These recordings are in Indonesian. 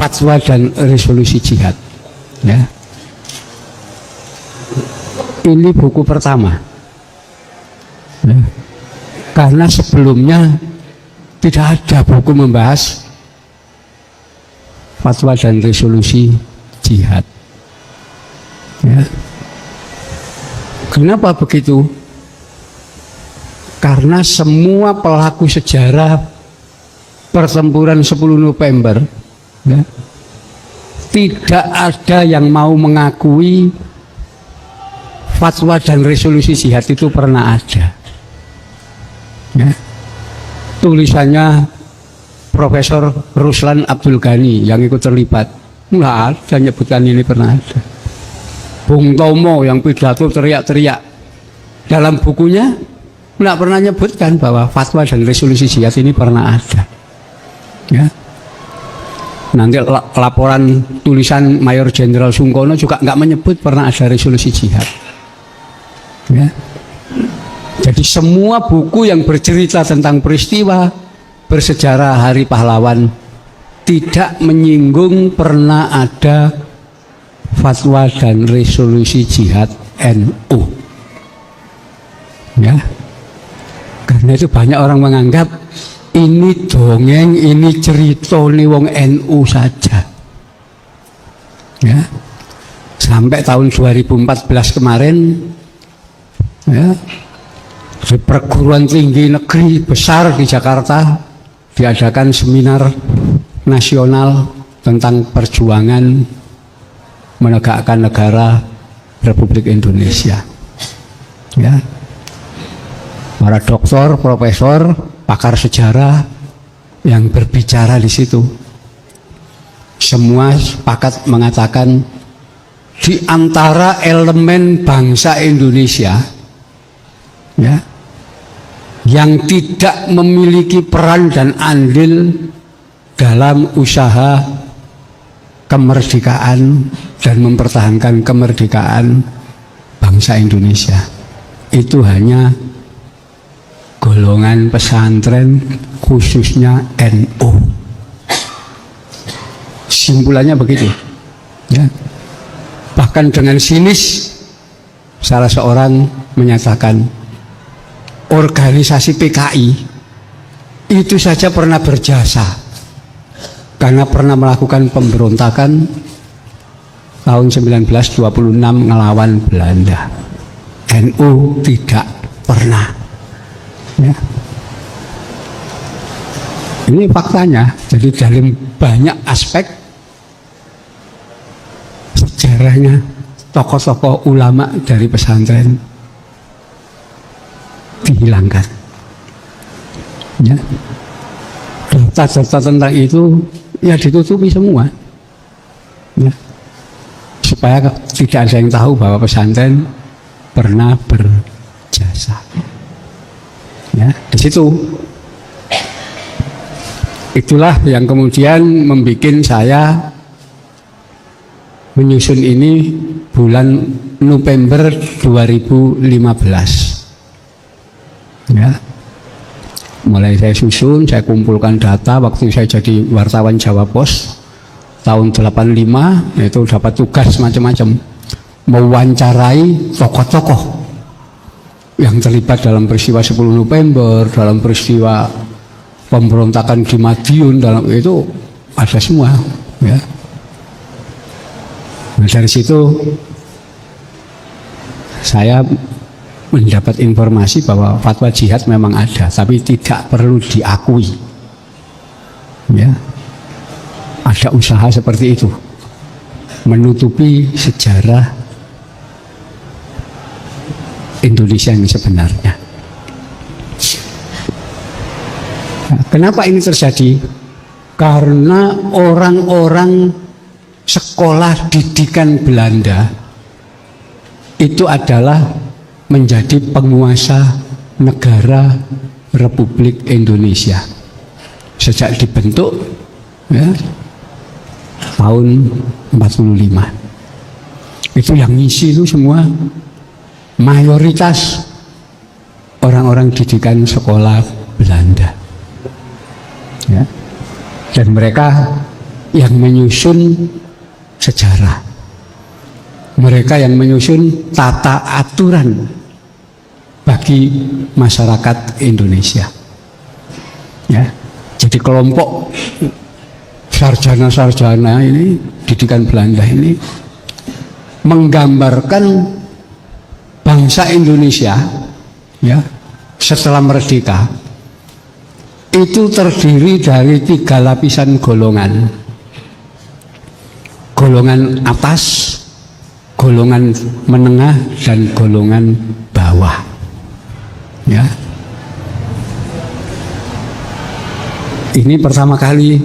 fatwa dan resolusi jihad. Ya. Ini buku pertama. Ya. Karena sebelumnya tidak ada buku membahas fatwa dan resolusi jihad. Ya. Kenapa begitu? Karena semua pelaku sejarah pertempuran 10 November ya, tidak ada yang mau mengakui fatwa dan resolusi jihad itu pernah ada. Ya. Tulisannya Profesor Ruslan Abdul Ghani yang ikut terlibat, nggak ada nyebutkan ini pernah ada. Bung Tomo yang pidato teriak-teriak dalam bukunya nggak pernah nyebutkan bahwa fatwa dan resolusi jihad ini pernah ada. Ya. Nanti laporan tulisan Mayor Jenderal Sungkono juga nggak menyebut pernah ada resolusi jihad. Ya. Jadi semua buku yang bercerita tentang peristiwa bersejarah Hari Pahlawan tidak menyinggung pernah ada fatwa dan resolusi jihad NU. Ya. Karena itu banyak orang menganggap ini dongeng, ini cerita nih wong NU saja. Ya. Sampai tahun 2014 kemarin ya, di perguruan tinggi negeri besar di Jakarta diadakan seminar nasional tentang perjuangan menegakkan negara Republik Indonesia. Ya. Para doktor, profesor, pakar sejarah yang berbicara di situ semua sepakat mengatakan di antara elemen bangsa Indonesia ya, yang tidak memiliki peran dan andil dalam usaha kemerdekaan dan mempertahankan kemerdekaan bangsa Indonesia itu hanya golongan pesantren khususnya NU. Simpulannya begitu ya. Bahkan dengan sinis salah seorang menyatakan organisasi PKI itu saja pernah berjasa karena pernah melakukan pemberontakan tahun 1926 ngelawan Belanda. NU tidak pernah. Ya. Ini faktanya. Jadi dalam banyak aspek sejarahnya tokoh-tokoh ulama dari pesantren dihilangkan. Ya. Data-data tentang itu ya ditutupi semua. Ya. Supaya tidak ada yang tahu bahwa pesantren pernah berjasa. Ya, di situ itulah yang kemudian membuat saya menyusun ini bulan November 2015. Ya. Mulai saya susun, saya kumpulkan data waktu saya jadi wartawan Jawa Pos tahun 85, itu dapat tugas macam-macam mewawancarai tokoh-tokoh yang terlibat dalam peristiwa 10 November, dalam peristiwa pemberontakan di Madiun, dalam itu ada semua. Ya. Nah, dari situ saya mendapat informasi bahwa fatwa jihad memang ada, tapi tidak perlu diakui. Ya. Ada usaha seperti itu, menutupi sejarah Indonesia yang sebenarnya. Nah, kenapa ini terjadi? Karena orang-orang sekolah didikan Belanda itu adalah menjadi penguasa negara Republik Indonesia sejak dibentuk ya, tahun 45. Itu yang ngisi itu semua mayoritas orang-orang didikan sekolah Belanda ya. Dan mereka yang menyusun sejarah. Mereka yang menyusun tata aturan bagi masyarakat Indonesia. Ya, jadi kelompok sarjana-sarjana ini, didikan Belanda ini menggambarkan bangsa Indonesia ya setelah merdeka itu terdiri dari 3 lapisan golongan. Golongan atas, golongan menengah, dan golongan bawah. Ya. Ini pertama kali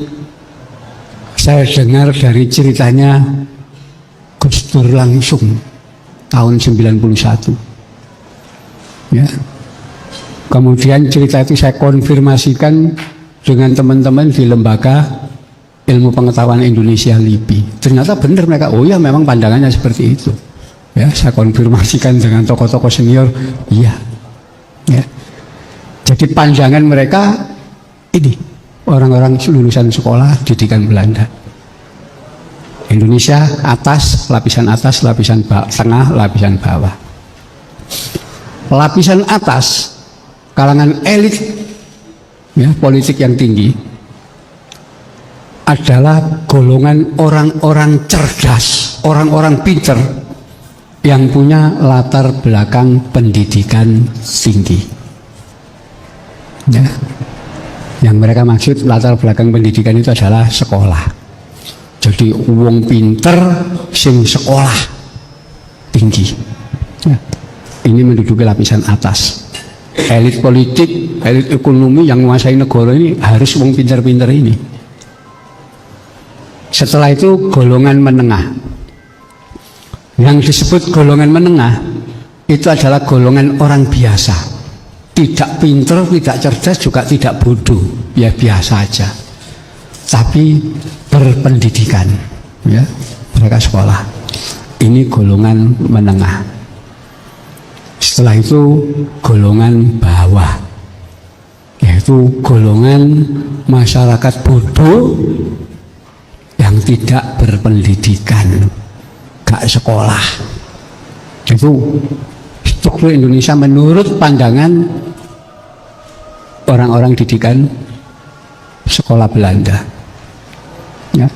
saya dengar dari ceritanya Gus Dur langsung tahun 91. Ya. Kemudian cerita itu saya konfirmasikan dengan teman-teman di Lembaga Ilmu Pengetahuan Indonesia LIPI. Ternyata benar mereka, oh ya memang pandangannya seperti itu. Ya, saya konfirmasikan dengan tokoh-tokoh senior, iya. Ya. Jadi pandangan mereka ini orang-orang lulusan sekolah didikan Belanda. Indonesia atas, lapisan tengah, lapisan bawah. Lapisan atas kalangan elit ya, politik yang tinggi adalah golongan orang-orang cerdas, orang-orang pinter yang punya latar belakang pendidikan tinggi. Ya. Yang mereka maksud latar belakang pendidikan itu adalah sekolah. Jadi wong pinter sing sekolah tinggi. Ya. Ini menduduki lapisan atas. Elit politik, elit ekonomi yang menguasai negara ini harus wong pinter-pinter ini. Setelah itu golongan menengah. Yang disebut golongan menengah itu adalah golongan orang biasa. Tidak pinter, tidak cerdas, juga tidak bodoh. Ya biasa aja. Tapi berpendidikan. Ya, mereka sekolah. Ini golongan menengah. Setelah itu golongan bawah, yaitu golongan masyarakat bodoh yang tidak berpendidikan, gak sekolah. Itu struktur Indonesia menurut pandangan orang-orang didikan sekolah Belanda. Ya.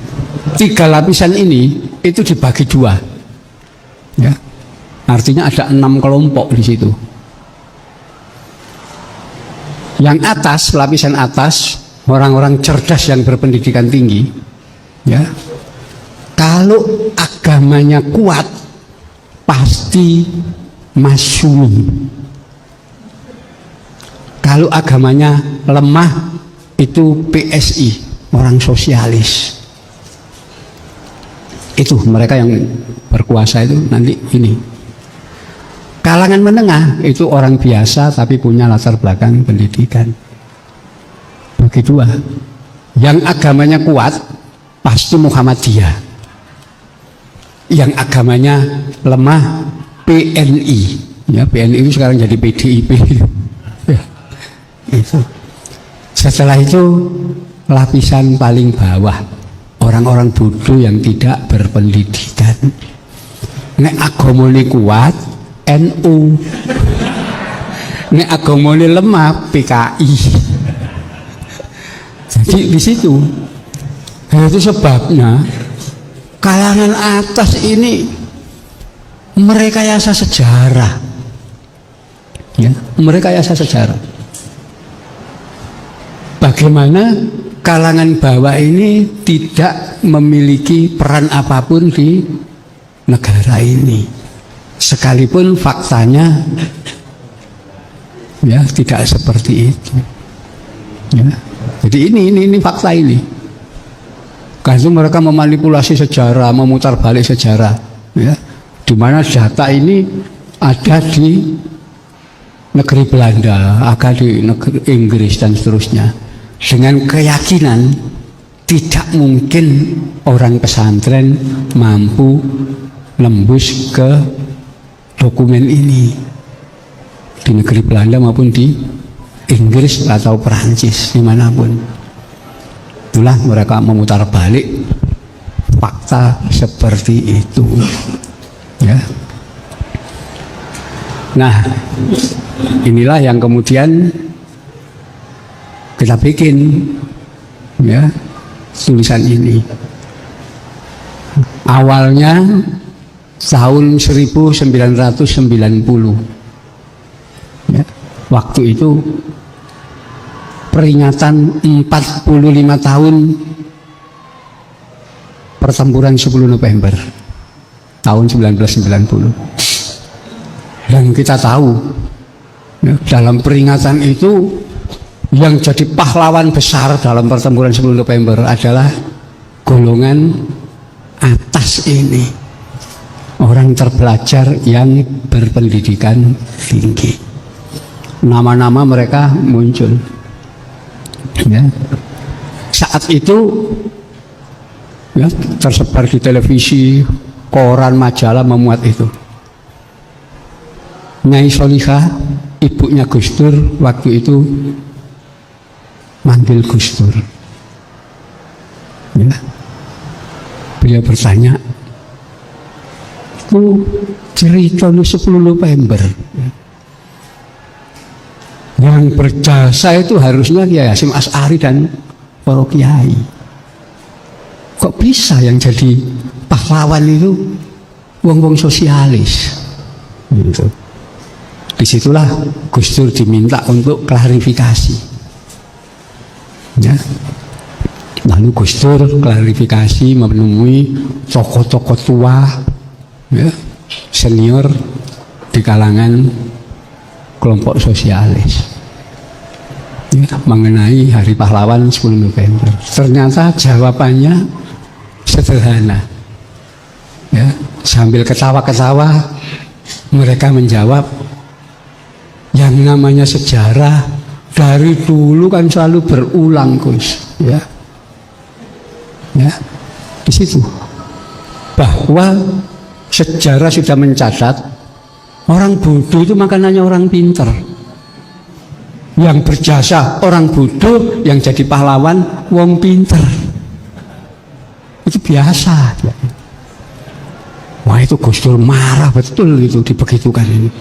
3 lapisan ini itu dibagi 2. Ya. Artinya ada 6 kelompok di situ. Yang atas, lapisan atas, orang-orang cerdas yang berpendidikan tinggi, ya. Kalau agamanya kuat, pasti masyumi. Kalau agamanya lemah, itu PSI, orang sosialis. Itu mereka yang berkuasa itu nanti ini. Kalangan menengah itu orang biasa tapi punya latar belakang pendidikan. Bagi 2. Yang agamanya kuat pasti Muhammadiyah. Yang agamanya lemah PNI. Ya, PNI itu sekarang jadi PDIP. Ya, itu. Setelah itu lapisan paling bawah, orang-orang bodoh yang tidak berpendidikan. Nek agamane kuat NU, nek agamane lemah PKI. Jadi di situ, itu sebabnya kalangan atas ini merekayasa sejarah, ya, merekayasa sejarah. Bagaimana kalangan bawah ini tidak memiliki peran apapun di negara ini. Sekalipun faktanya ya tidak seperti itu. Ya. Jadi ini fakta ini. Karena mereka memanipulasi sejarah, memutar balik sejarah. Ya. Di mana data ini ada di negeri Belanda, ada di negeri Inggris dan seterusnya. Dengan keyakinan tidak mungkin orang pesantren mampu nembus ke dokumen ini di negeri Belanda maupun di Inggris atau Perancis, dimanapun. Itulah mereka memutar balik fakta seperti itu. Ya. Nah, inilah yang kemudian kita bikin, ya, tulisan ini. Awalnya tahun 1990, ya, waktu itu peringatan 45 tahun pertempuran 10 November tahun 1990. Dan kita tahu, ya, dalam peringatan itu yang jadi pahlawan besar dalam pertempuran 10 November adalah golongan atas ini, orang terpelajar yang berpendidikan tinggi. Nama-nama mereka muncul, ya. Saat itu, ya, tersebar di televisi, koran, majalah memuat itu. Nyai Solihah, ibunya Gus Dur, waktu itu manggil Gus Dur, ya. Beliau bertanya, itu cerita 10 November, yang berjasa itu harusnya Kiai Hasyim Asy'ari dan para kiai. Kok bisa yang jadi pahlawan itu wong-wong sosialis? Gitu. Disitulah Gus Dur diminta untuk klarifikasi, ya. Lalu Gus Dur klarifikasi menemui tokoh-tokoh tua, ya, senior di kalangan kelompok sosialis, ya, mengenai Hari Pahlawan 10 November. Ternyata jawabannya sederhana, ya. Sambil ketawa-ketawa mereka menjawab, yang namanya sejarah dari dulu kan selalu berulang, Gus, ya. Ya, di situ bahwa sejarah sudah mencatat orang bodoh itu makanannya orang pinter, yang berjasa orang bodoh, yang jadi pahlawan wong pinter. Itu biasa, ya. Wah, itu Gus Dur marah betul itu dibegitukan ini.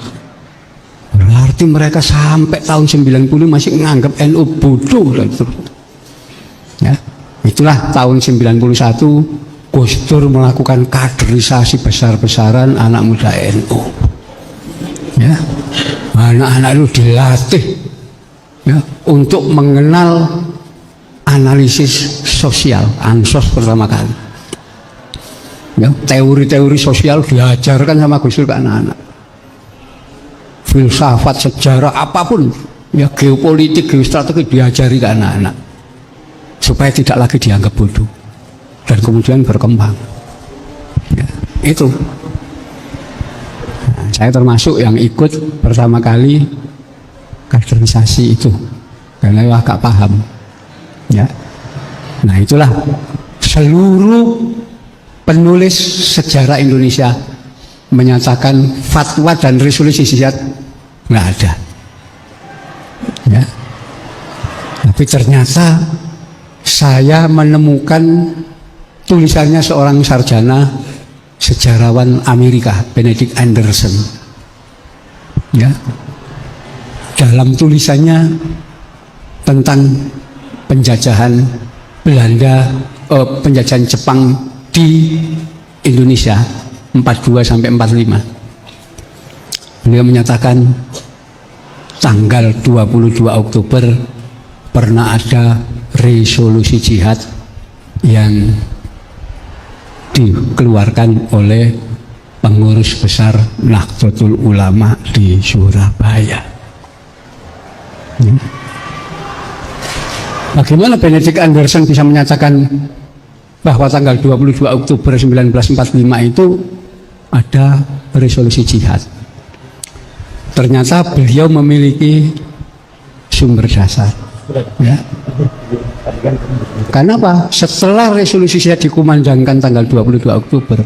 Berarti mereka sampai tahun 90 masih menganggap NU bodoh. Ya, itulah tahun 91 Gus Dur melakukan kaderisasi besar-besaran anak muda NU. Ya, anak-anak itu dilatih, ya, untuk mengenal analisis sosial, ansos pertama kali. Ya, teori-teori sosial diajarkan sama Gus Dur ke anak-anak. Filsafat, sejarah, apapun, ya, geopolitik, geostrategi diajari ke anak-anak supaya tidak lagi dianggap bodoh dan kemudian berkembang. Ya, itu. Nah, saya termasuk yang ikut pertama kali kaderisasi itu karena agak paham. Ya. Nah, itulah seluruh penulis sejarah Indonesia menyatakan fatwa dan resolusi jihad nggak ada, ya. Tapi ternyata saya menemukan tulisannya seorang sarjana sejarawan Amerika, Benedict Anderson, ya. Dalam tulisannya tentang penjajahan Belanda, penjajahan Jepang di Indonesia 42 sampai 45. Beliau menyatakan tanggal 22 Oktober pernah ada resolusi jihad yang dikeluarkan oleh pengurus besar Nahdlatul Ulama di Surabaya. Bagaimana Benedict Anderson bisa menyatakan bahwa tanggal 22 Oktober 1945 itu ada resolusi jihad? Ternyata beliau memiliki sumber dasar, ya. Karena apa? Setelah resolusi jihad dikumandangkan tanggal 22 Oktober,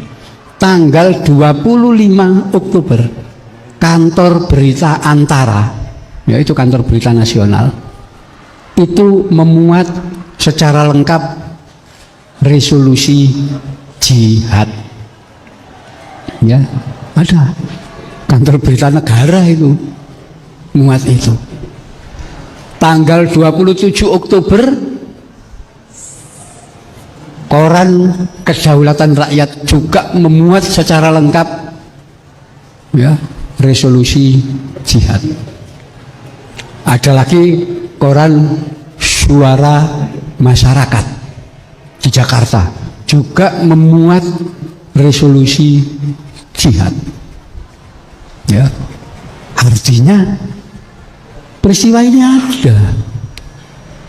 tanggal 25 Oktober kantor berita Antara, yaitu kantor berita nasional, itu memuat secara lengkap resolusi jihad. Ya, ada kantor berita negara itu muat itu. Tanggal 27 Oktober koran Kedaulatan Rakyat juga memuat secara lengkap ya resolusi jihad. Ada lagi koran Suara Masyarakat di Jakarta juga memuat resolusi jihad. Ya, artinya peristiwa ini ada.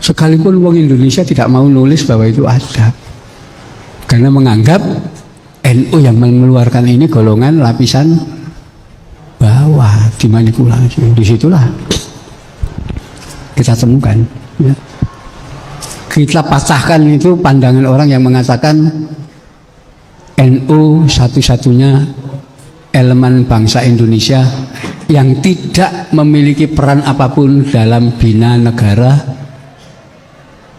Sekalipun wong Indonesia tidak mau nulis bahwa itu ada, karena menganggap NU yang mengeluarkan ini golongan lapisan bawah, dimanipulasi. Disitulah kita temukan. Ya. Kita patahkan itu pandangan orang yang mengatakan NU satu-satunya elemen bangsa Indonesia yang tidak memiliki peran apapun dalam bina negara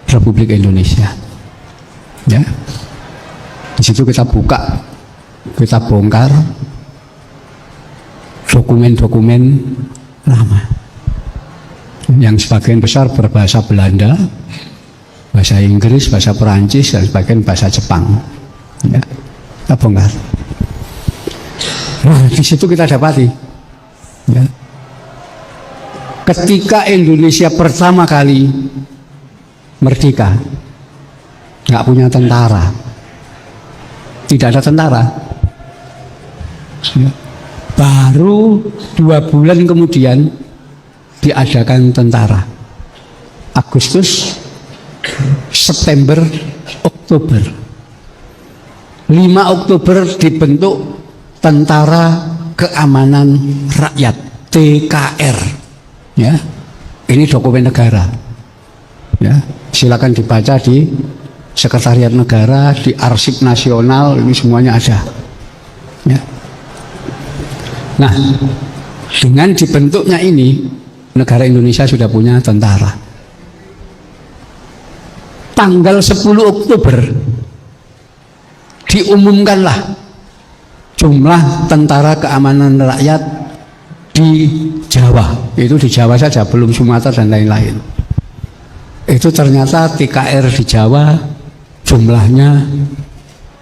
Republik Indonesia. Ya, di situ kita buka, kita bongkar dokumen-dokumen lama yang sebagian besar berbahasa Belanda, bahasa Inggris, bahasa Perancis, dan sebagian bahasa Jepang. Ya, kita bongkar. Nah, di situ kita dapati, ya, ketika Indonesia pertama kali merdeka, nggak punya tentara, tidak ada tentara. Ya. Baru 2 bulan kemudian diadakan tentara. Agustus, September, Oktober. 5 Oktober dibentuk Tentara Keamanan Rakyat, TKR. Ya, ini dokumen negara. Ya, silakan dibaca di Sekretariat Negara, di Arsip Nasional, ini semuanya ada. Ya. Nah, dengan dibentuknya ini, negara Indonesia sudah punya tentara. Tanggal 10 Oktober diumumkanlah jumlah Tentara Keamanan Rakyat di Jawa. Itu di Jawa saja, belum Sumatera dan lain-lain. Itu ternyata TKR di Jawa jumlahnya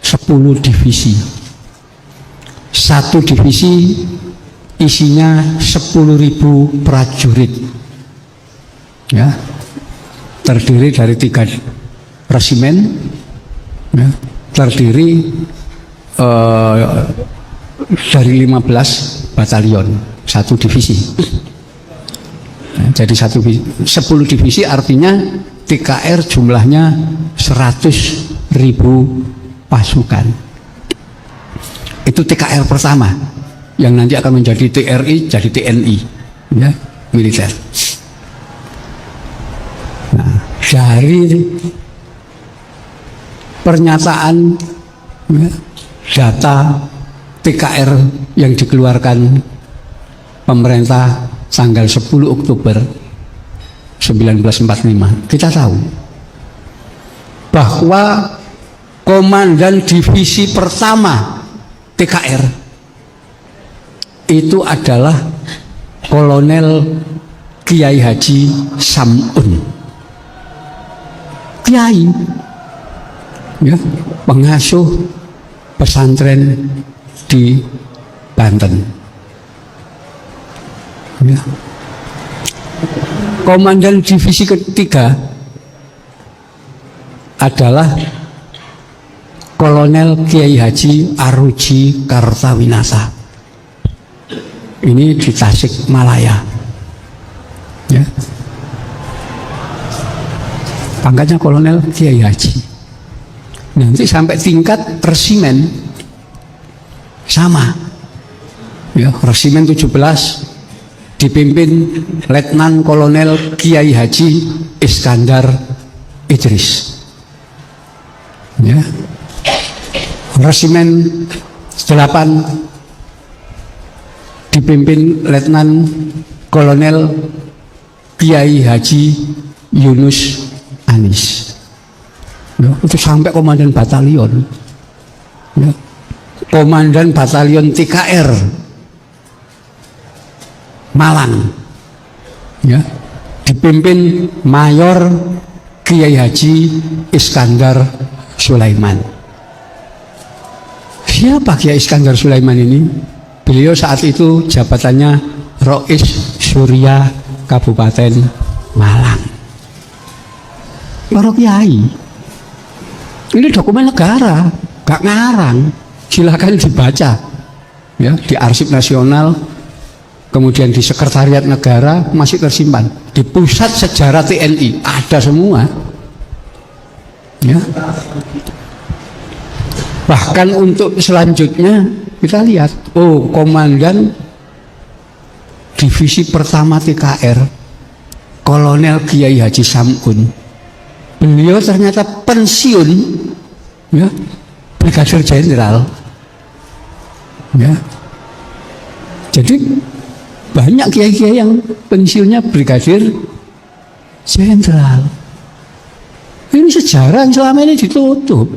10 divisi. 1 divisi isinya 10.000 prajurit. Ya, terdiri dari 3 resimen, ya, terdiri dari 15 batalion, 1 divisi. Jadi 10 divisi artinya TKR jumlahnya 100.000 pasukan. Itu TKR pertama yang nanti akan menjadi TRI, jadi TNI, ya, militer. Nah, dari pernyataan, ya, data TKR yang dikeluarkan pemerintah tanggal 10 Oktober 1945, kita tahu bahwa komandan divisi pertama TKR itu adalah Kolonel Kiai Haji Samun. Kiai, ya, pengasuh pesantren di Banten. Ya. Komandan divisi ketiga adalah Kolonel Kiai Haji Aruji Kartawinasa. Ini di Tasikmalaya. Ya. Pangkatnya Kolonel Kiai Haji. Nanti sampai tingkat resimen sama. Ya, resimen 17 dipimpin Letnan Kolonel Kiai Haji Iskandar Idris. Ya. Resimen 8 dipimpin Letnan Kolonel Kiai Haji Yunus Anis. Ya, itu sampai komandan batalion. Ya. Komandan Batalion TKR Malang, ya, dipimpin Mayor Kiai Haji Iskandar Sulaiman. Siapa Kiai Iskandar Sulaiman ini? Beliau saat itu jabatannya Rois Surya Kabupaten Malang. Para kiai. Ini dokumen negara, gak ngarang. Silakan dibaca, ya, di Arsip Nasional, kemudian di Sekretariat Negara masih tersimpan, di Pusat Sejarah TNI ada semua, ya. Bahkan untuk selanjutnya kita lihat, oh, Komandan Divisi Pertama TKR Kolonel Kiai Haji Sam'un, beliau ternyata pensiun, ya, Brigadir Jenderal. Ya, jadi banyak kiai-kiai yang pensiunnya Brigadir Jenderal. Ini sejarah yang selama ini ditutup.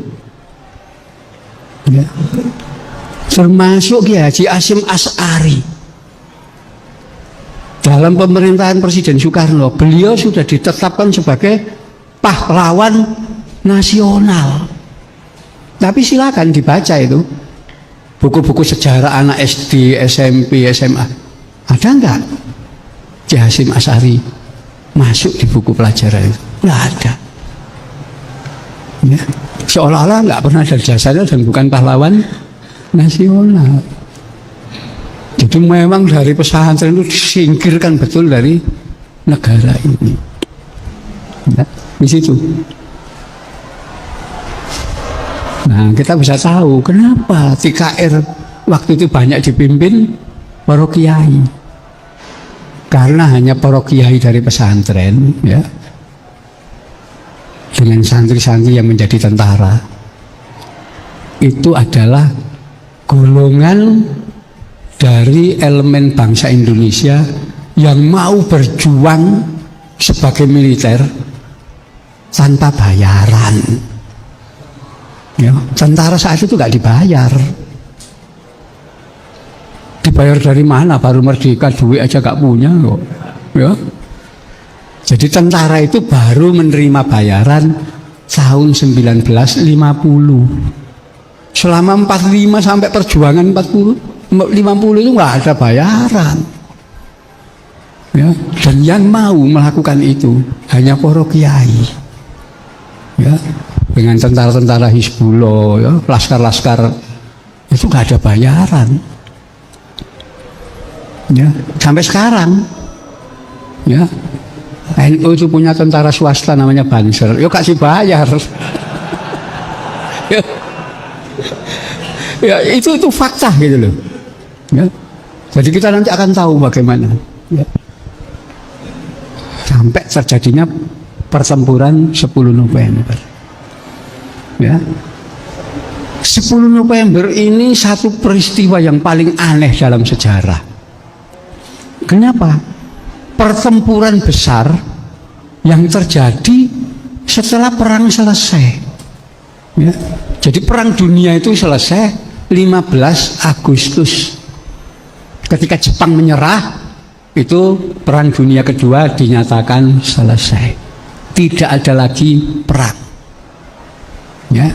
Ya. Termasuk Kiai Haji Hasyim Asy'ari. Dalam pemerintahan Presiden Soekarno, beliau sudah ditetapkan sebagai pahlawan nasional. Tapi silakan dibaca itu. Buku-buku sejarah anak SD, SMP, SMA. Ada enggak Kiai Hasyim Asy'ari masuk di buku pelajaran itu? Enggak ada. Ya. Seolah-olah enggak pernah ada jasanya dan bukan pahlawan nasional. Jadi memang dari pesantren itu disingkirkan betul dari negara ini. Ya, di situ. Nah, kita bisa tahu kenapa TKR waktu itu banyak dipimpin para kiai. Karena hanya para kiai dari pesantren, ya, dengan santri-santri yang menjadi tentara, itu adalah golongan dari elemen bangsa Indonesia yang mau berjuang sebagai militer tanpa bayaran. Ya, tentara saat itu nggak dibayar. Dibayar dari mana? Baru merdeka, duit aja nggak punya kok. Ya. Jadi tentara itu baru menerima bayaran tahun 1950. Selama 45 sampai perjuangan 50 itu nggak ada bayaran. Ya. Dan yang mau melakukan itu hanya para kiai. Ya. Dengan tentara-tentara Hizbullah, ya, laskar-laskar itu nggak ada bayaran, ya, sampai sekarang, ya, NU itu punya tentara swasta namanya Banser, yuk kasih bayar, ya, ya itu fakta gitu loh, ya. Jadi kita nanti akan tahu bagaimana, ya, sampai terjadinya pertempuran 10 November. Ya. 10 November ini satu peristiwa yang paling aneh dalam sejarah. Kenapa? Pertempuran besar yang terjadi setelah perang selesai. Ya. Jadi perang dunia itu selesai 15 Agustus. Ketika Jepang menyerah, itu perang dunia kedua dinyatakan selesai. Tidak ada lagi perang. Ya.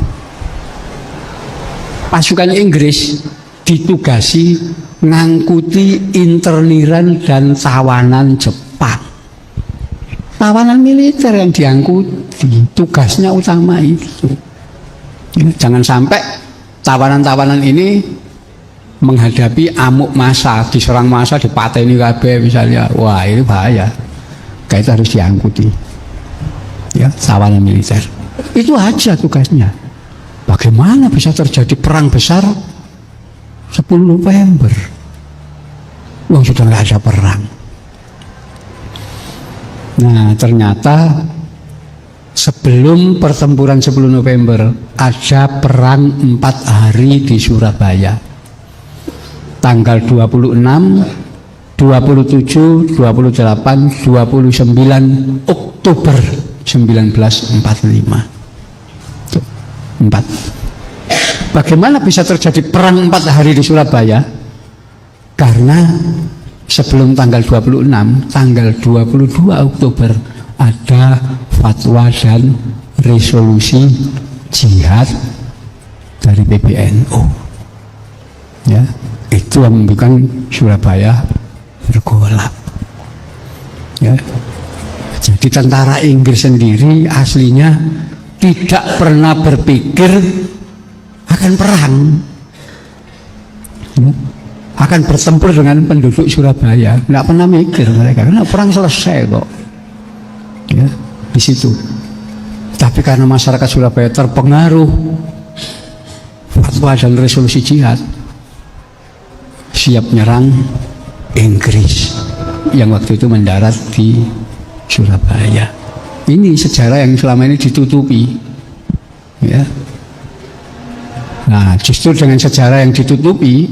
Pasukan Inggris ditugasi ngangkuti interniran dan tawanan Jepang. Tawanan militer yang diangkuti, tugasnya utama itu. Ya, jangan sampai tawanan-tawanan ini menghadapi amuk massa, diserang massa, dipateni kabeh misalnya. Wah, ini bahaya. Kayak itu harus diangkuti. Ya, tawanan militer. Itu aja tugasnya. Bagaimana bisa terjadi perang besar 10 November? Wah, sudah nggak ada perang. Nah, ternyata sebelum pertempuran 10 November ada perang 4 hari di Surabaya. Tanggal 26, 27, 28, 29 Oktober 1945. 4. Bagaimana bisa terjadi perang 4 hari di Surabaya? Karena sebelum tanggal 26, tanggal 22 Oktober ada fatwa dan resolusi jihad dari PBNU. Ya, itu yang membuat Surabaya bergolak. Ya. Jadi tentara Inggris sendiri aslinya tidak pernah berpikir akan perang, ya, akan bertempur dengan penduduk Surabaya. Tidak pernah mikir mereka, karena perang selesai kok. Ya, di situ. Tapi karena masyarakat Surabaya terpengaruh fatwa dan resolusi jihad, siap nyerang Inggris yang waktu itu mendarat di Surabaya. Ini sejarah yang selama ini ditutupi, ya. Nah, justru dengan sejarah yang ditutupi,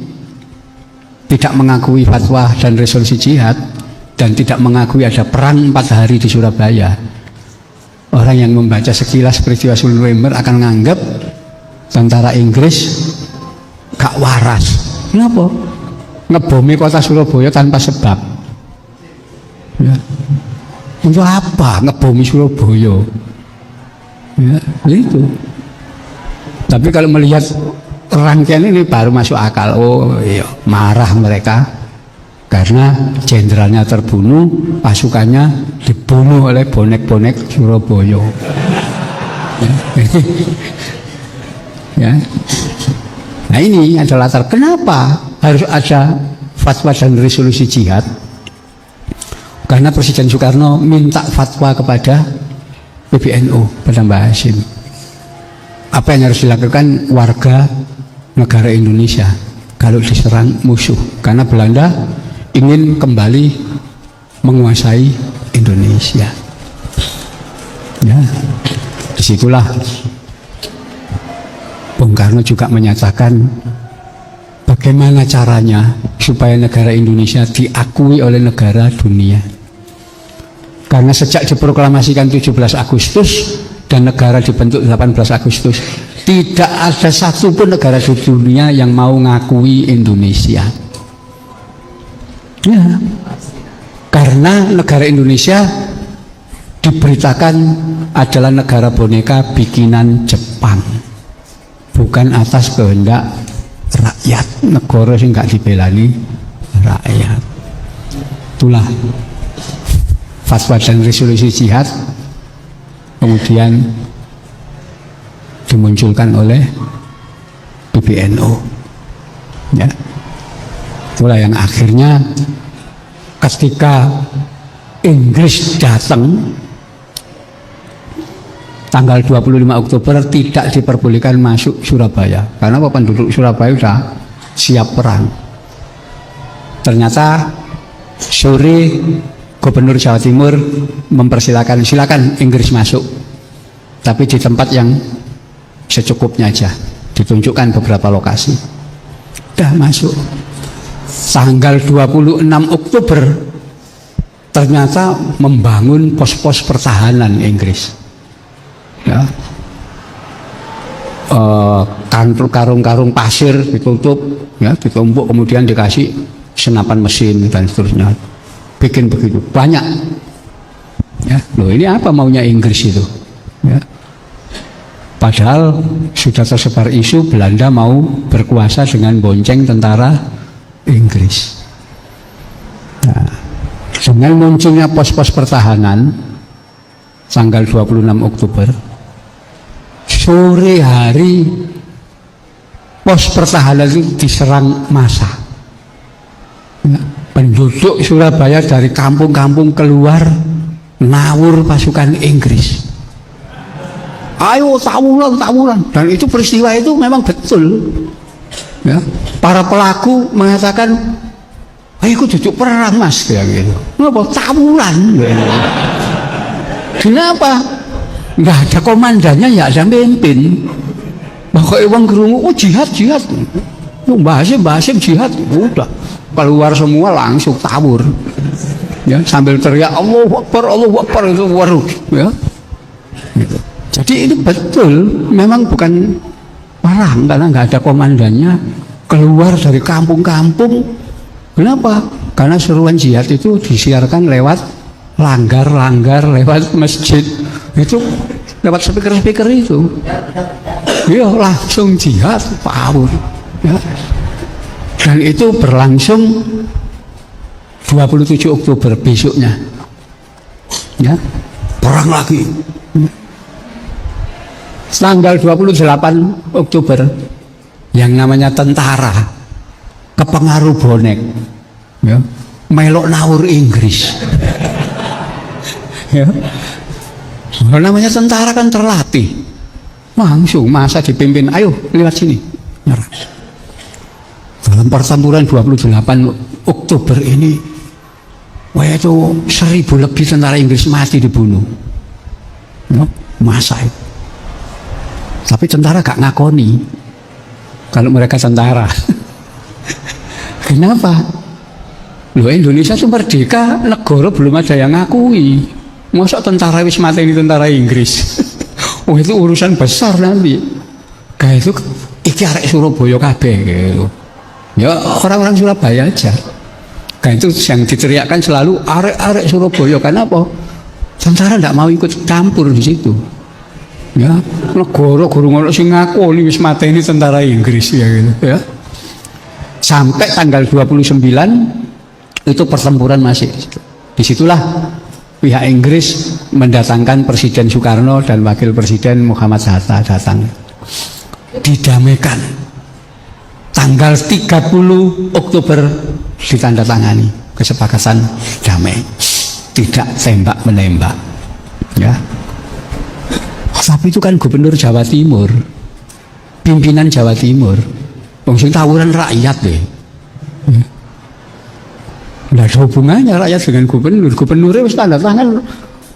tidak mengakui fatwa dan resolusi jihad, dan tidak mengakui ada perang 4 hari di Surabaya, orang yang membaca sekilas peristiwa 10 November akan menganggap tentara Inggris gak waras. Kenapa? Ngebomi kota Surabaya tanpa sebab. Ya. Untuk apa ngebomi Surabaya? Ya, itu. Tapi kalau melihat rangkaian ini baru masuk akal. Oh iya, marah mereka karena jenderalnya terbunuh, pasukannya dibunuh oleh bonek-bonek Surabaya. Ya. Ya. Nah, ini adalah latar kenapa harus ada fatwa dan resolusi jihad. Karena Presiden Soekarno minta fatwa kepada PBNU, pada Mbah Hasyim. Apa yang harus dilakukan warga negara Indonesia kalau diserang musuh? Karena Belanda ingin kembali menguasai Indonesia. Ya, disitulah Bung Karno juga menyatakan bagaimana caranya supaya negara Indonesia diakui oleh negara dunia. Karena sejak diproklamasikan 17 Agustus dan negara dibentuk 18 Agustus, tidak ada satupun negara di dunia yang mau ngakui Indonesia. Ya, karena negara Indonesia diberitakan adalah negara boneka bikinan Jepang, bukan atas kehendak rakyat. Negara sing gak dibelani rakyat. Itulah fatwa dan resolusi jihad kemudian dimunculkan oleh PBNU. Ya. Itulah yang akhirnya ketika Inggris datang tanggal 25 Oktober tidak diperbolehkan masuk Surabaya karena penduduk Surabaya sudah siap perang. Ternyata sore Gubernur Jawa Timur mempersilakan, silakan Inggris masuk, tapi di tempat yang secukupnya aja, ditunjukkan beberapa lokasi. Udah masuk. Tanggal 26 Oktober ternyata membangun pos-pos pertahanan Inggris. Ya. Karung-karung pasir ditutup, ya, ditumpuk, kemudian dikasih senapan mesin dan seterusnya. Bikin begitu banyak. Ya, loh ini apa maunya Inggris itu? Ya. Padahal sudah tersebar isu Belanda mau berkuasa dengan bonceng tentara Inggris. Nah, dengan munculnya pos-pos pertahanan tanggal 26 Oktober, sore hari pos pertahanan itu diserang massa. Ya, penduduk Surabaya dari kampung-kampung keluar nawur pasukan Inggris. Ayo tawuran. Dan itu peristiwa itu memang betul. Ya, para pelaku mengatakan, ayo duduk perang mas, kayak gitu. Kenapa tawuran? Kenapa? Nggak ada komandannya, ya ada pemimpin. Pokoknya orang kerungu, oh jihad. Mbah Hasyim jihad, udah keluar semua langsung tabur. Ya, sambil teriak Allahu Akbar itu waru. Ya. Gitu. Jadi ini betul, memang bukan perang karena nggak ada komandannya, keluar dari kampung-kampung. Kenapa? Karena seruan jihad itu disiarkan lewat langgar-langgar, lewat masjid, itu lewat speaker-speaker itu. Ya langsung jihad power. Ya. Dan itu berlangsung 27 Oktober besoknya. Ya, perang lagi. Tanggal 28 Oktober yang namanya tentara kepengaruh bonek, ya, melok nawur Inggris. Ya. Namanya tentara kan terlatih, langsung masa dipimpin, ayo lewat sini, nyerah. Dalam pertempuran 28 Oktober ini, wah itu 1000 lebih tentara Inggris mati dibunuh, ya, masa itu. Tapi tentara gak ngakoni kalau mereka tentara. Kenapa? Loh, Indonesia itu merdeka, negara belum ada yang ngakui. Masa tentara wis mati ini tentara Inggris? Oh, itu urusan besar nanti. Kayak itu iki arek Surabaya kabeh gitu. Ya orang-orang Surabaya aja. Kayak itu yang diteriakkan selalu arek-arek Surabaya. Kenapa? Tentara tidak mau ikut campur di situ. Ya, negara gurung ono sing ngakoni wis mateni tentara Inggris ya gitu ya. Sampai tanggal 29 itu pertempuran masih. Disitulah pihak Inggris mendatangkan Presiden Soekarno dan Wakil Presiden Muhammad Hatta datang. Didamaikan. Tanggal 30 Oktober ditandatangani kesepakatan damai. Tidak tembak menembak. Ya. Tapi itu kan gubernur Jawa Timur, pimpinan Jawa Timur, langsung tawuran rakyat deh. Tidak ada hubungannya rakyat dengan gubernur. Gubernurnya harus tanda tangan,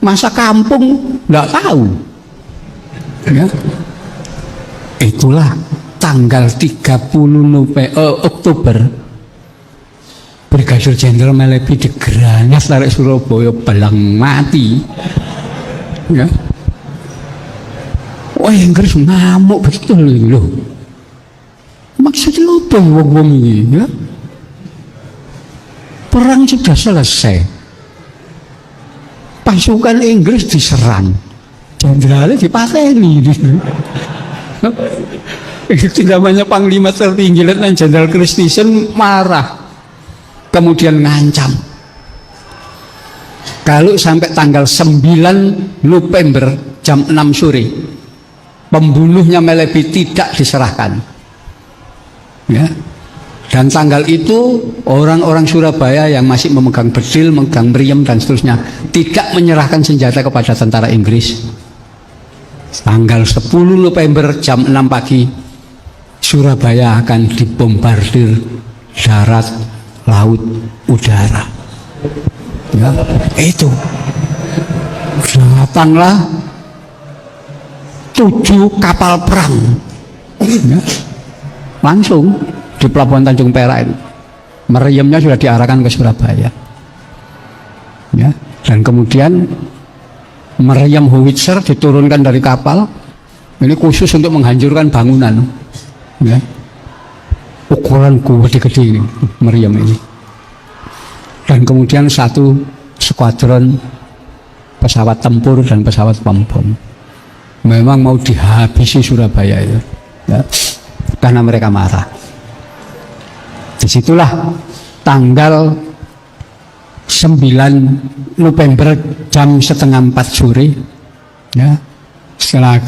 masa kampung tidak tahu. Ya. Itulah tanggal 30 Oktober, Brigadir Jenderal Melepi digeranas tarik Surabaya belang mati. Ya. Wah, Inggris ngamuk betul itu loh. Maksudnya apa wong-wong ini ya? Perang sudah selesai. Pasukan Inggris diserang. Jenderalnya dipateni. Itu namanya Panglima tertinggi Letnan Jenderal Christensen marah. Kemudian ngancam. Kalau sampai tanggal 9 November jam 6 sore pembunuhnya Melepi tidak diserahkan, ya. Dan tanggal itu orang-orang Surabaya yang masih memegang bedil, memegang meriam dan seterusnya tidak menyerahkan senjata kepada tentara Inggris. Tanggal 10 November jam 6 pagi Surabaya akan dibombardir darat, laut, udara. Ya, itu datanglah 7 kapal perang, ya, langsung di pelabuhan Tanjung Perak itu. Meriamnya sudah diarahkan ke Surabaya, ya. Dan kemudian meriam howitzer diturunkan dari kapal. Ini khusus untuk menghancurkan bangunan, ya. Ukuran gede-gede ini meriam ini. Dan kemudian 1 skuadron pesawat tempur dan pesawat pom-pom. Memang mau dihabisi Surabaya itu, ya, karena mereka marah. Disitulah tanggal 9 November jam 3:30 sore, ya, setelah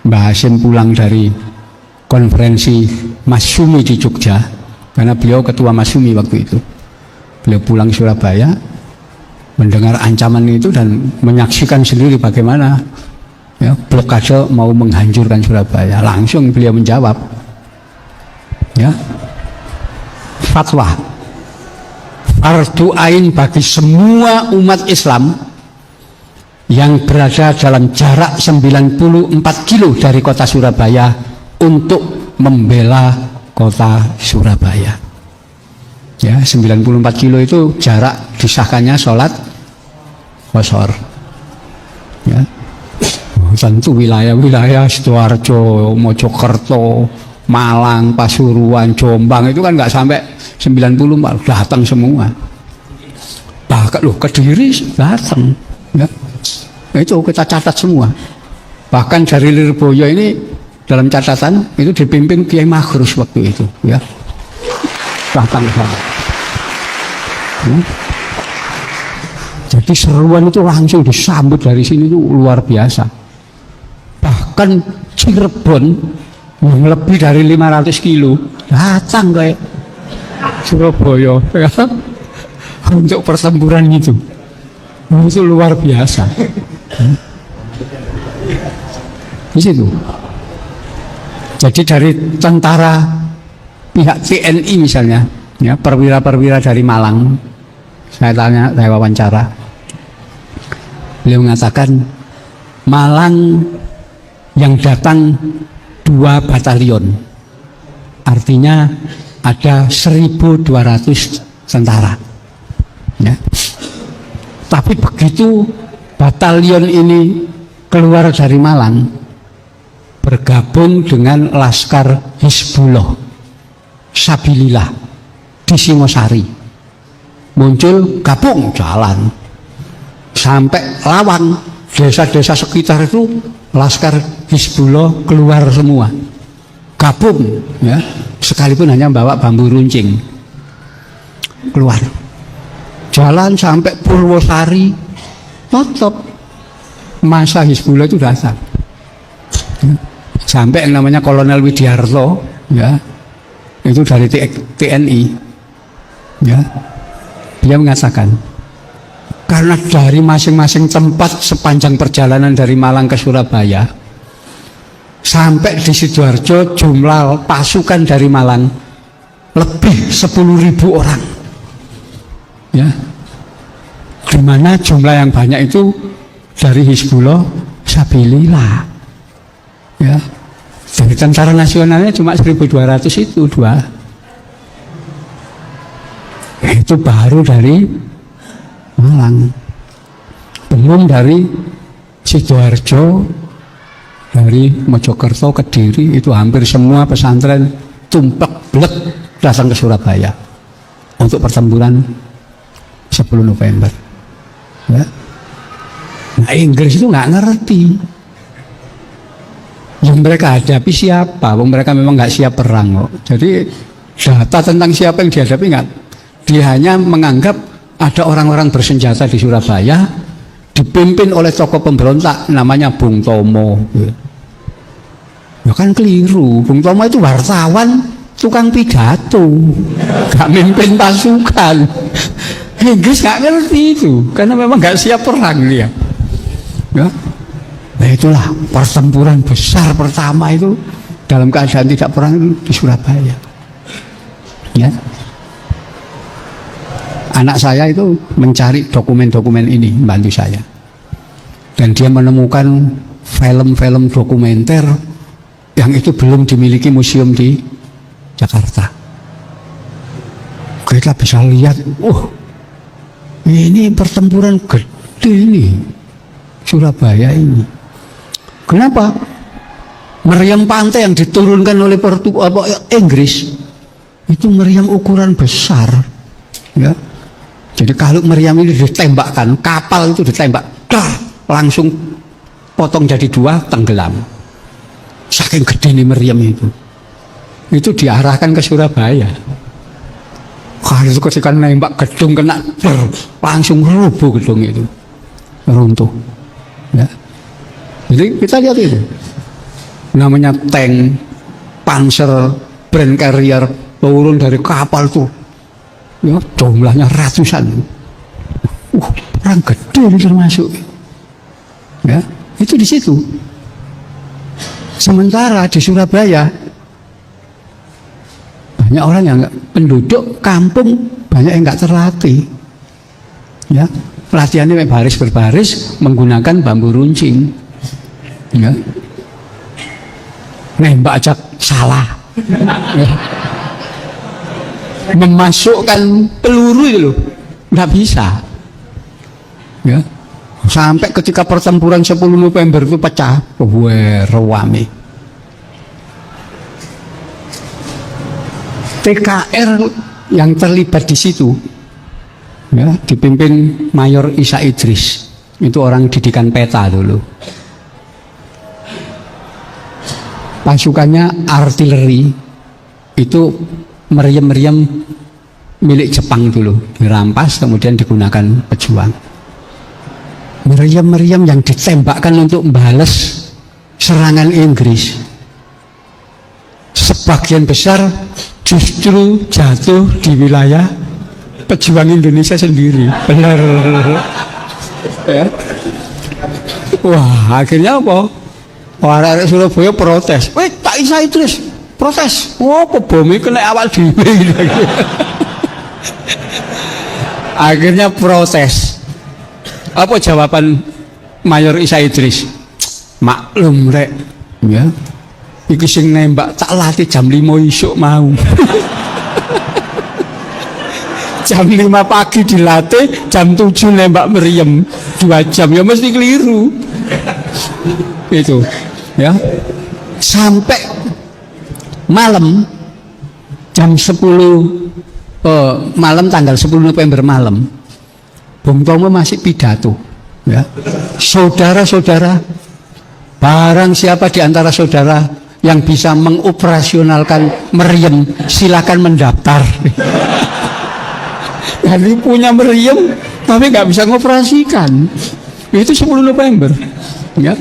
Mbah Hasim pulang dari konferensi Masyumi di Jogja, karena beliau ketua Masyumi waktu itu. Beliau pulang Surabaya, mendengar ancaman itu dan menyaksikan sendiri bagaimana, ya, blokade mau menghancurkan Surabaya. Langsung beliau menjawab, ya, fatwa fardu ain bagi semua umat Islam yang berada dalam jarak 94 kilo dari kota Surabaya untuk membela kota Surabaya. Ya, 94 kilo itu jarak disahkannya sholat qashar. Ya. Tentu wilayah-wilayah Sidoarjo, Mojokerto, Malang, Pasuruan, Jombang itu kan nggak sampai 90 datang semua. Bahkan loh Kediri datang, ya. Itu kita catat semua. Bahkan dari Lirboyo ini dalam catatan itu dipimpin Kiai Magrus waktu itu, ya. Datang ke sana. Ya. Jadi seruan itu langsung disambut dari sini itu luar biasa. Bahkan Cirebon yang lebih dari 500 kilo datang ke Surabaya, ya, untuk pertempuran itu luar biasa. Di situ. Jadi dari tentara pihak TNI misalnya, ya, perwira-perwira dari Malang, saya wawancara, beliau mengatakan Malang yang datang 2 batalion, artinya ada 1.200 tentara, ya. Tapi begitu batalion ini keluar dari Malang, bergabung dengan Laskar Hizbullah Sabilillah di Singosari, muncul gabung jalan sampai Lawang, desa-desa sekitar itu Laskar Hizbullah keluar semua, gabung, ya, sekalipun hanya bawa bambu runcing, keluar jalan sampai Purwosari, tetap masa Hizbullah itu datang, sampai yang namanya Kolonel Widiarto, ya, itu dari TNI, ya, dia mengatakan karena dari masing-masing tempat sepanjang perjalanan dari Malang ke Surabaya sampai di Sidoarjo jumlah pasukan dari Malang lebih 10.000 orang, ya, dimana jumlah yang banyak itu dari Hizbullah Sabilillah, ya. Jadi tentara nasionalnya cuma 1.200 itu 2. Itu baru dari Malang, belum dari Sidoarjo, dari Mojokerto, Kediri, itu hampir semua pesantren tumplek blek datang ke Surabaya untuk pertempuran 10 November. Ya. Nah, Inggris itu nggak ngerti yang mereka hadapi siapa, mereka memang nggak siap perang kok. Jadi data tentang siapa yang dihadapi nggak, dia hanya menganggap ada orang-orang bersenjata di Surabaya dipimpin oleh tokoh pemberontak namanya Bung Tomo. Ya kan keliru, Bung Tomo itu wartawan, tukang pidato, nggak mimpin pasukan. Inggris nggak ngerti itu, karena memang nggak siap perang dia. Ya. Nah itulah pertempuran besar pertama itu dalam keadaan tidak perang itu di Surabaya. Ya. Anak saya itu mencari dokumen-dokumen ini, membantu saya, dan dia menemukan film-film dokumenter yang itu belum dimiliki museum di Jakarta. Kita bisa lihat, ini pertempuran gede ini Surabaya ini. Kenapa? Meriam pantai yang diturunkan oleh Inggris itu meriam ukuran besar, ya. Jadi kalau meriam ini ditembakkan, kapal itu ditembak, langsung potong jadi 2, tenggelam. Saking gede nih meriam itu diarahkan ke Surabaya. Kalau ketika nembak gedung kena, langsung rubuh gedung itu, runtuh, ya. Jadi kita lihat itu, namanya tank, panzer, brand carrier turun dari kapal tuh, ya, jumlahnya ratusan. Perang gede ini termasuk, ya, itu di situ. Sementara di Surabaya banyak orang yang penduduk kampung banyak yang nggak terlatih, ya, latihannya baris berbaris menggunakan bambu runcing, ya, nembak aja salah, ya. Memasukkan peluru itu loh nggak bisa, ya, sampai ketika pertempuran 10 November itu pecah, rewame. TKR yang terlibat di situ, ya, dipimpin Mayor Isa Idris. Itu orang didikan peta dulu. Pasukannya artileri itu meriam-meriam milik Jepang dulu, dirampas kemudian digunakan pejuang. Meriam-meriam yang ditembakkan untuk membalas serangan Inggris, sebagian besar justru jatuh di wilayah pejuang Indonesia sendiri. Benar. Ya. Wah, akhirnya apa? Orang Surabaya protes. Tak Isa Idris protes. Oh, bumi kena awal dhewe. Akhirnya protes. Apa jawaban Mayor Isa Idris? Maklum rek, ya. Iki sing nembak tak latih jam 5 isuk mau. Jam 5 pagi dilatih, jam 7 nembak meriam 2 jam, ya mesti keliru. Itu, ya. Sampai malam jam 10 malam tanggal 10 November malam, Bung Tomo masih pidato, ya. Saudara-saudara, barang siapa di antara saudara yang bisa mengoperasionalkan meriam, silakan mendaftar. Jadi punya meriam tapi nggak bisa ngoperasikan. Itu 10 November, ya.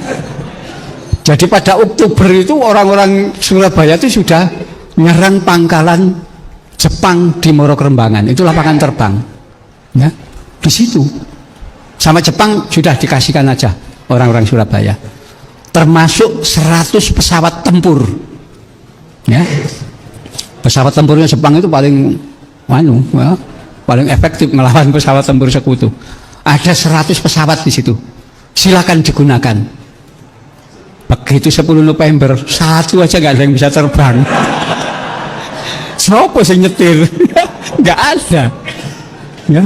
Jadi pada Oktober itu orang-orang Surabaya itu sudah nyerang pangkalan Jepang di Morokrembangan. Itu lapangan terbang, ya. Di situ sama Jepang sudah dikasihkan aja orang-orang Surabaya, termasuk 100 pesawat tempur, ya. Pesawat tempurnya Jepang itu paling ya, paling efektif melawan pesawat tempur sekutu. Ada 100 pesawat di situ, silakan digunakan. Begitu 10 November, satu aja nggak ada yang bisa terbang. Siapa yang nyetir? Nggak ada, ya.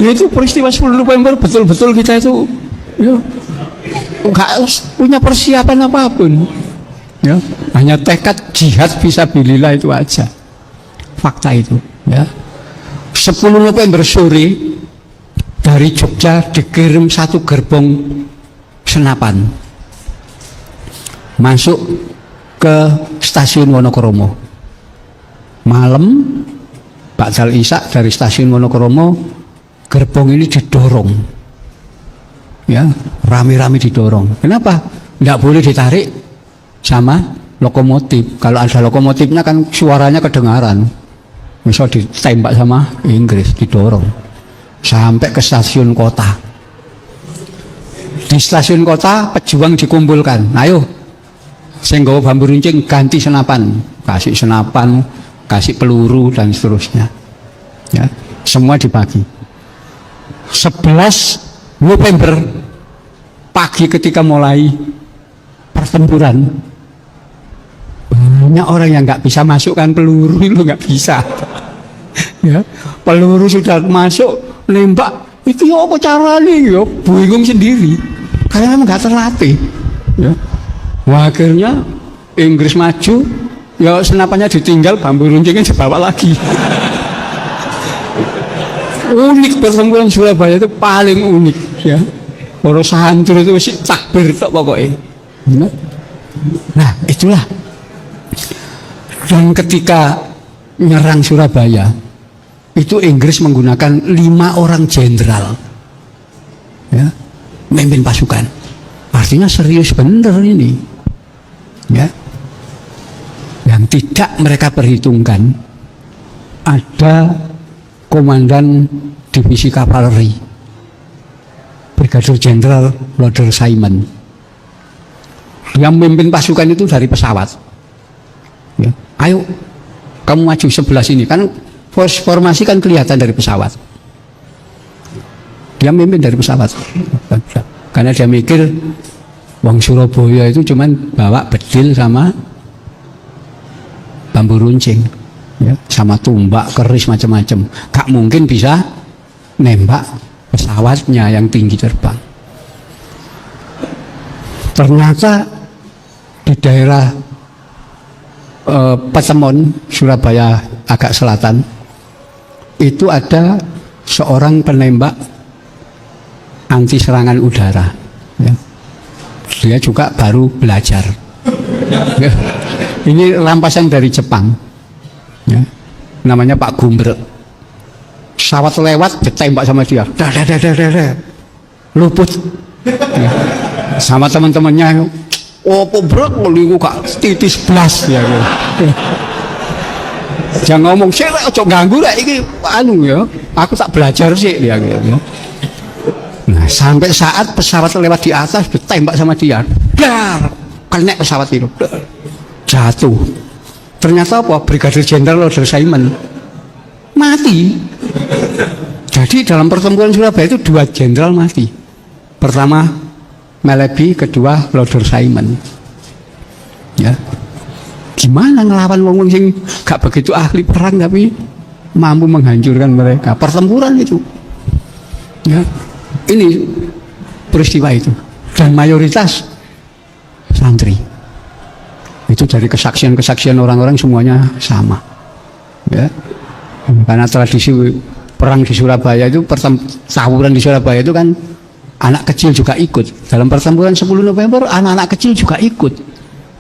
Itu peristiwa 10 November betul-betul kita itu, ya, nggak punya persiapan apapun, ya. Hanya tekad jihad fisabilillah itu aja. Fakta itu, ya. 10 November sore dari Jogja dikirim satu gerbong senapan masuk ke stasiun Wonokromo. Malam Ba'dal Isya dari stasiun Wonokromo, gerbong ini didorong, ya, rame-rame didorong. Kenapa? Nggak boleh ditarik sama lokomotif. Kalau ada lokomotifnya kan suaranya kedengaran. Misal ditembak sama Inggris, didorong sampai ke stasiun kota. Di stasiun kota pejuang dikumpulkan. Ayo, sing nggawa bambu runcing ganti senapan, kasih senapan, kasih peluru dan seterusnya, ya. Semua dibagi. 11 November pagi ketika mulai pertempuran, banyak orang yang nggak bisa masukkan peluru, itu nggak bisa, ya. Peluru sudah masuk, nembak, itu ya apa caranya, ya bingung sendiri karena memang nggak terlatih, ya. Wah, akhirnya Inggris maju, ya senapannya ditinggal, bambu runcingnya dibawa lagi. Unik pertempuran Surabaya itu paling unik, ya. Para santri itu masih takbir tok pokoknya. Nah, itulah. Dan ketika nyerang Surabaya, itu Inggris menggunakan 5 orang jenderal, ya, memimpin pasukan. Artinya serius bener ini, ya. Yang tidak mereka perhitungkan ada komandan divisi kavaleri Brigadir Jenderal Loder Simon. Yang memimpin pasukan itu dari pesawat, ya. Ayo kamu maju sebelah sini, kan formasi kan kelihatan dari pesawat. Dia memimpin dari pesawat karena dia mikir wong Surabaya itu cuman bawa bedil sama bambu runcing, ya, sama tumbak, keris, macam-macam. Gak mungkin bisa nembak pesawatnya yang tinggi terbang. Ternyata di daerah Patemon, Surabaya agak selatan, itu ada seorang penembak anti serangan udara. Ya. Dia juga baru belajar. Ya. Ini rampasan dari Jepang. Ya. Namanya Pak Gumbrek. Pesawat lewat, ditembak sama dia. Luput. Ya. Sama teman-temannya. Oh, pobrek, lu kak titis blas ya. Jangan ngomong sih, ojo ganggu lah. Ini anu ya. Aku tak belajar sih dia. Ya. Nah, sampai saat pesawat lewat di atas, ditembak sama dia. Dar, kena pesawat itu. Jatuh. Ternyata apa? Brigadir Jenderal Loder Simon mati. Jadi dalam pertempuran Surabaya itu 2 jenderal mati. Pertama Melebi, kedua Loder Simon. Ya. Gimana ngelawan wong sing gak begitu ahli perang tapi mampu menghancurkan mereka. Pertempuran itu. Ya. Ini peristiwa itu. Dan mayoritas santri. Itu dari kesaksian-kesaksian orang-orang semuanya sama. Ya. Karena tradisi perang di Surabaya itu, tawuran di Surabaya itu kan anak kecil juga ikut. Dalam pertempuran 10 November anak-anak kecil juga ikut.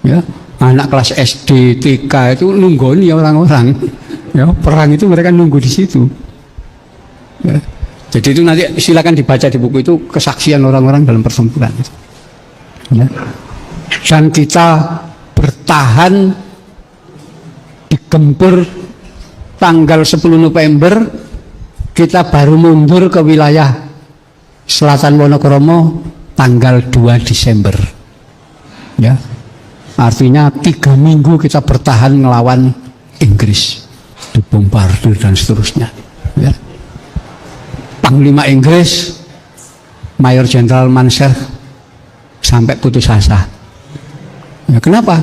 Ya, anak kelas SD, TK itu nunggoni orang-orang. Ya, perang itu mereka nunggu di situ. Ya. Jadi itu nanti silakan dibaca di buku itu kesaksian orang-orang dalam pertempuran itu. Ya. Dan kita bertahan di Gempur tanggal 10 November, kita baru mundur ke wilayah Selatan Wonokromo tanggal 2 Desember. Ya. Artinya 3 minggu kita bertahan ngelawan Inggris, dibombardir dan seterusnya. Ya. Panglima Inggris Mayor Jenderal Mansell sampai putus asa. Ya, kenapa?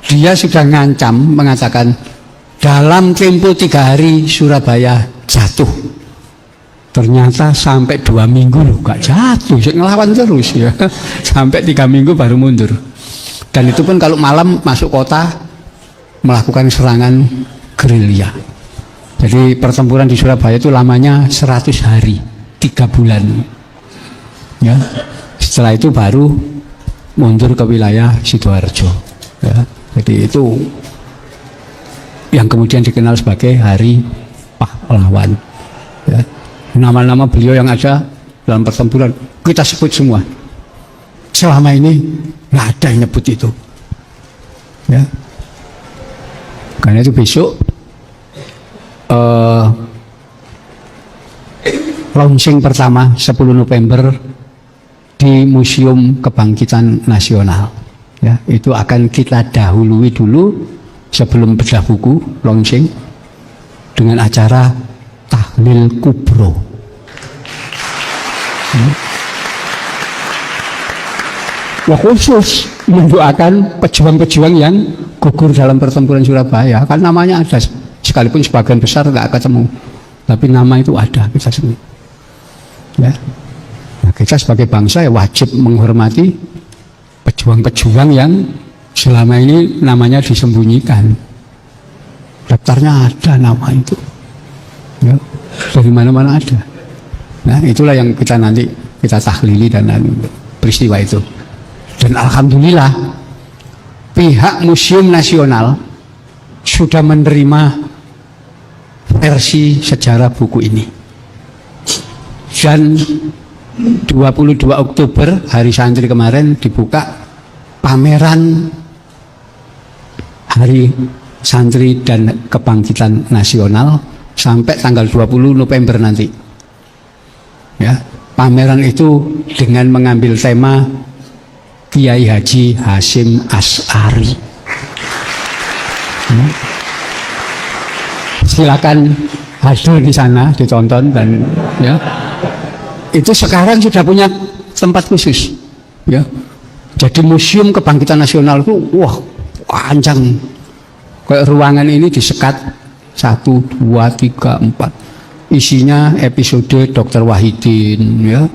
Dia sudah ngancam, mengatakan dalam tempo 3 hari Surabaya jatuh. Ternyata sampai 2 minggu loh gak jatuh, ngelawan terus ya. Sampai 3 minggu baru mundur. Dan itu pun kalau malam masuk kota melakukan serangan gerilya. Jadi pertempuran di Surabaya itu lamanya 100 hari, 3 bulan. Ya. Setelah itu baru mundur ke wilayah Sidoarjo. Ya. Jadi itu yang kemudian dikenal sebagai Hari Pahlawan. Ya. Nama-nama beliau yang ada dalam pertempuran kita sebut semua. Selama ini nggak ada yang nyebut itu. Ya. Karena itu besok launching pertama 10 November di Museum Kebangkitan Nasional. Ya, itu akan kita dahului dulu sebelum bedah buku launching dengan acara tahlil kubro. Wah, khusus mendoakan pejuang-pejuang yang gugur dalam pertempuran Surabaya. Kan namanya ada, sekalipun sebagian besar nggak ketemu, tapi nama itu ada kita semua. Ya. Nah, kita sebagai bangsa ya wajib menghormati pejuang-pejuang yang selama ini namanya disembunyikan. Daftarnya ada nama itu. Ya, dari mana-mana ada. Nah, itulah yang kita nanti kita tahlili dan peristiwa itu. Dan alhamdulillah pihak Museum Nasional sudah menerima versi sejarah buku ini. Dan 22 Oktober hari santri kemarin dibuka pameran Hari Santri dan Kebangkitan Nasional sampai tanggal 20 November nanti. Ya, pameran itu dengan mengambil tema Kiai Haji Hasyim Asy'ari. Ya. Silakan hadir di sana ditonton dan ya. Itu sekarang sudah punya tempat khusus. Ya. Jadi Museum Kebangkitan Nasional itu wah, panjang. Kayak ruangan ini disekat 1, 2, 3, 4. Isinya episode Dr. Wahidin, ya,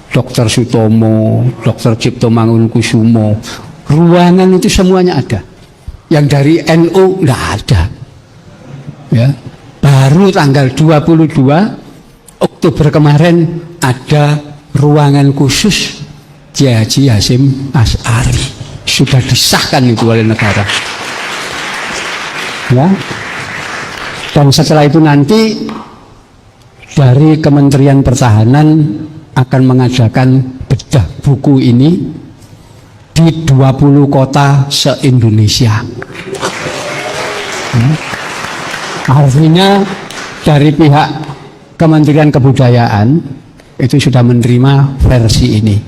Dr. Sutomo, Dr. Cipto Mangunkusumo. Ruangan itu semuanya ada. Yang dari NU enggak ada. Ya. baru tanggal 22 Oktober kemarin ada ruangan khusus Kiai Haji Hasyim Asy'ari, sudah disahkan itu oleh negara. Ya. Dan setelah itu nanti dari Kementerian Pertahanan akan mengadakan bedah buku ini di 20 kota se-Indonesia. Artinya dari pihak Kementerian Kebudayaan itu sudah menerima versi ini.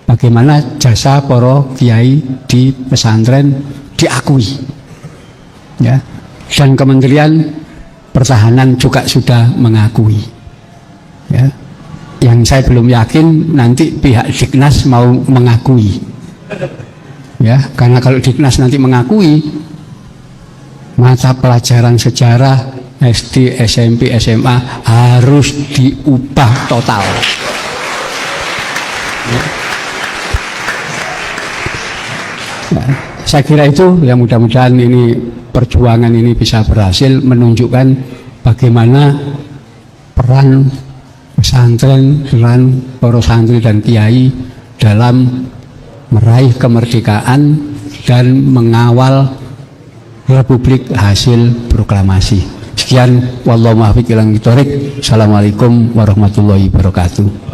Bagaimana jasa para kiai di pesantren diakui. Ya. Dan Kementerian Pertahanan juga sudah mengakui. Ya. Yang saya belum yakin nanti pihak Dignas mau mengakui. Ya, karena kalau Dignas nanti mengakui, mata pelajaran sejarah SD, SMP, SMA harus diubah total. Ya. Ya, saya kira itu ya, mudah-mudahan ini perjuangan ini bisa berhasil menunjukkan bagaimana peran pesantren, peran para santri dan kiai dalam meraih kemerdekaan dan mengawal Republik hasil proklamasi. Sekian, wallahu muwaffiq ila aqwamit thoriq. Assalamualaikum warahmatullahi wabarakatuh.